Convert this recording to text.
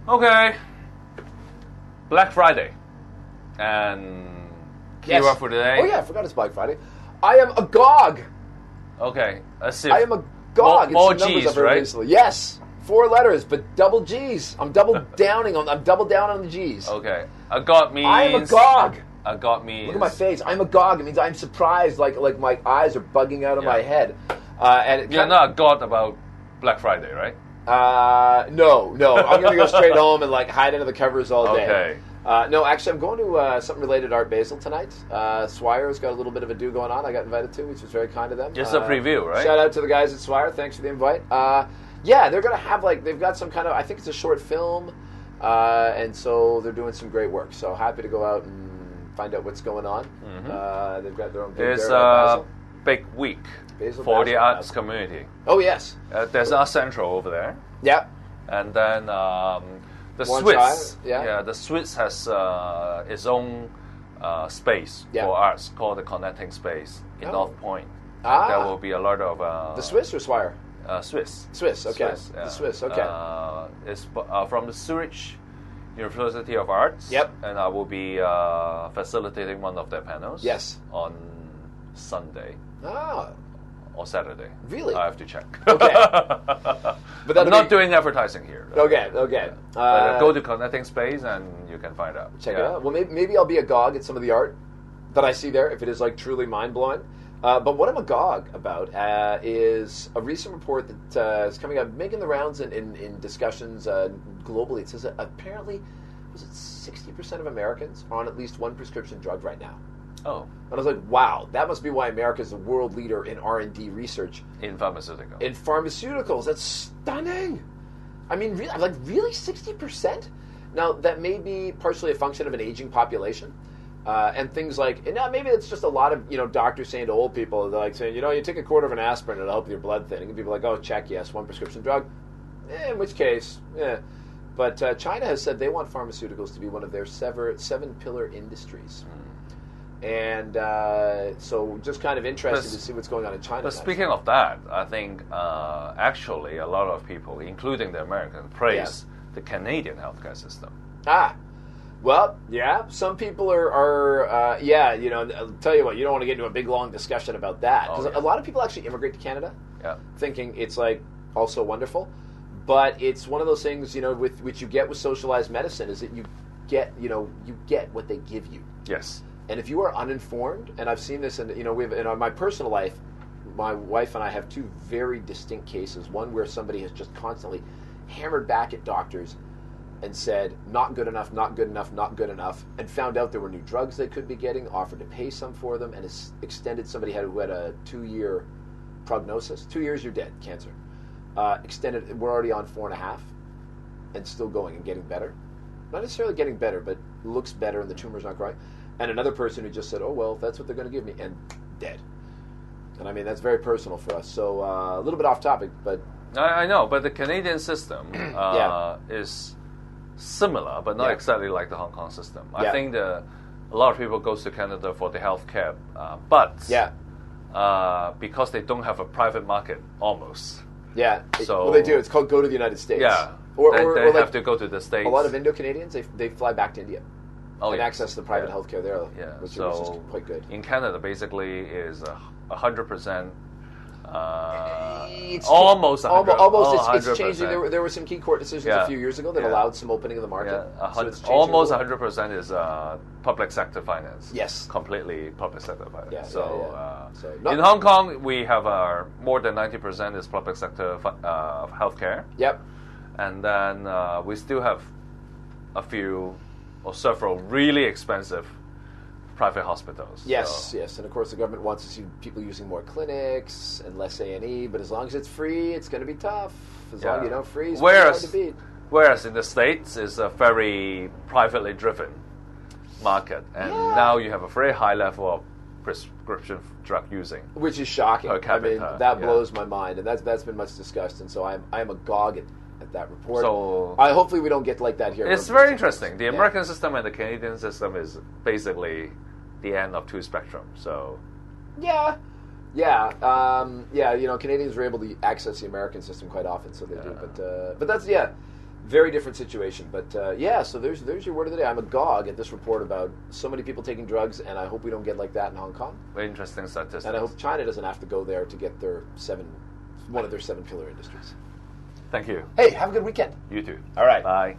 Okay. Black Friday. And keyword for today. Oh yeah, I forgot it's Black Friday. I am agog. Okay. Let's see. I am agog. More it's the numbers G's, I've heard right? recently. Yes. 4 letters, but double G's. I'm double downing on. I'm double down on the G's. Okay. Agog means. I am agog. Agog means. Look at my face. I'm agog. It means I'm surprised. Like my eyes are bugging out of my head. And you're not agog about Black Friday, right? No. I'm gonna go straight home and like hide under the covers all day. Okay. No, actually, I'm going to something related to Art Basel tonight. Swire's got a little bit of a do going on. I got invited to, which was very kind of them. Just a preview, right? Shout out to the guys at Swire. Thanks for the invite. Yeah, they're going to have they've got some kind of, I think it's a short film, and so they're doing some great work. So happy to go out and find out what's going on. Mm-hmm. They've got their own big It's a big week for the arts community. Oh, yes. There's Art Central over there. Yep. And then the Swiss. The Swiss has its own space for arts called the Connecting Space in North Point. There will be a lot of... the Swiss or Swire? Swiss. Swiss, okay. Swiss, yeah. The Swiss, okay. It's from the Zurich University of Arts. Yep. And I will be facilitating one of their panels. Yes. On Sunday. Ah. Or Saturday. Really? I have to check. Okay. But I'm not doing advertising here. Okay. But go to Connecting Space and you can find out. Check it out. Well, maybe I'll be agog at some of the art that I see there, if it is like truly mind-blowing. But what I'm agog about is a recent report that is coming out, making the rounds in discussions globally. It says that apparently, was it 60% of Americans are on at least one prescription drug right now? Oh. And I was like, wow, that must be why America is the world leader in R&D research. In pharmaceuticals. In pharmaceuticals. That's stunning. I mean, really 60%? Now, that may be partially a function of an aging population. And things like, and now maybe it's just a lot of, doctors saying to old people, they're like saying, you take a quarter of an aspirin, it'll help with your blood thinning. And people are like, oh, check, yes, one prescription drug. In which case, But China has said they want pharmaceuticals to be one of their 7 pillar industries. And so just kind of interested to see what's going on in China. But speaking of that, I think actually a lot of people, including the Americans, praise the Canadian healthcare system. Well, yeah, some people are I'll tell you what, you don't want to get into a big, long discussion about that. Because a lot of people actually immigrate to Canada thinking it's like also wonderful. But it's one of those things, with which you get with socialized medicine is that you get what they give you. Yes. And if you are uninformed, and I've seen this in my personal life, my wife and I have 2 very distinct cases. One where somebody has just constantly hammered back at doctors and said, not good enough, not good enough, not good enough, and found out there were new drugs they could be getting, offered to pay some for them, and has extended somebody who had a 2-year prognosis. 2 years, you're dead, cancer. Extended, we're already on 4.5, and still going and getting better. Not necessarily getting better, but looks better, and the tumor's not growing. And another person who just said, oh, well, that's what they're going to give me, and dead. And I mean, that's very personal for us. So a little bit off topic, but... I know, but the Canadian system is similar, but not exactly like the Hong Kong system. I think a lot of people go to Canada for the healthcare, but because they don't have a private market, almost. Yeah, well, they do. It's called Go to the United States. Yeah, or they have to go to the States. A lot of Indo-Canadians, they fly back to India. And access the private healthcare there, which is quite good. In Canada, basically, is 100%. It's almost 100%. Almost. It's changing. There were some key court decisions a few years ago that allowed some opening of the market. Almost 100% is public sector finance. Yes, completely public sector finance. In Hong Kong, we have more than 90% is public sector healthcare. Yep, and then we still have a few or several really expensive private hospitals. Yes, and of course the government wants to see people using more clinics and less A&E, but as long as it's free, it's going to be tough. As long as free is hard to beat. Whereas in the States, it's a very privately driven market, and now you have a very high level of prescription drug using, which is shocking. Per capita. I mean, that blows my mind, and that's been much discussed, and so I am agog at that report. So hopefully we don't get like that here. It's very interesting. The American system and the Canadian system is basically the end of 2 spectrums. So Canadians are able to access the American system quite often, so they do. But that's Very different situation. But so there's your word of the day. I'm agog at this report about so many people taking drugs, and I hope we don't get like that in Hong Kong. Very interesting statistics. And I hope China doesn't have to go there to get one of their 7 pillar industries. Thank you. Hey, have a good weekend. You too. All right. Bye.